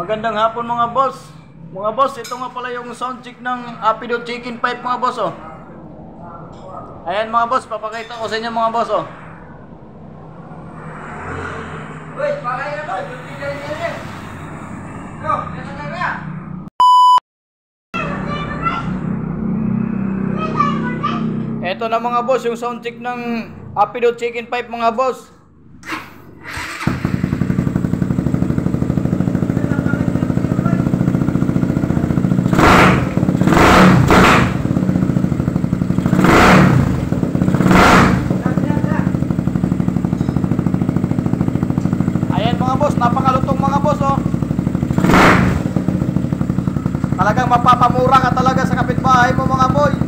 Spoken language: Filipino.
Magandang hapon mga boss. Mga boss, ito nga pala yung sound check ng Apido Chicken Pipe mga boss oh. Ayan mga boss, papakita ko sa inyo mga boss oh. Uy, pakay na to. Yo, nasa na. Ito na mga boss, yung sound check ng Apido Chicken Pipe mga boss. Napakalutong mga boss oh. Talagang mapapamura ka talaga sa kapitbahay mo mga boy.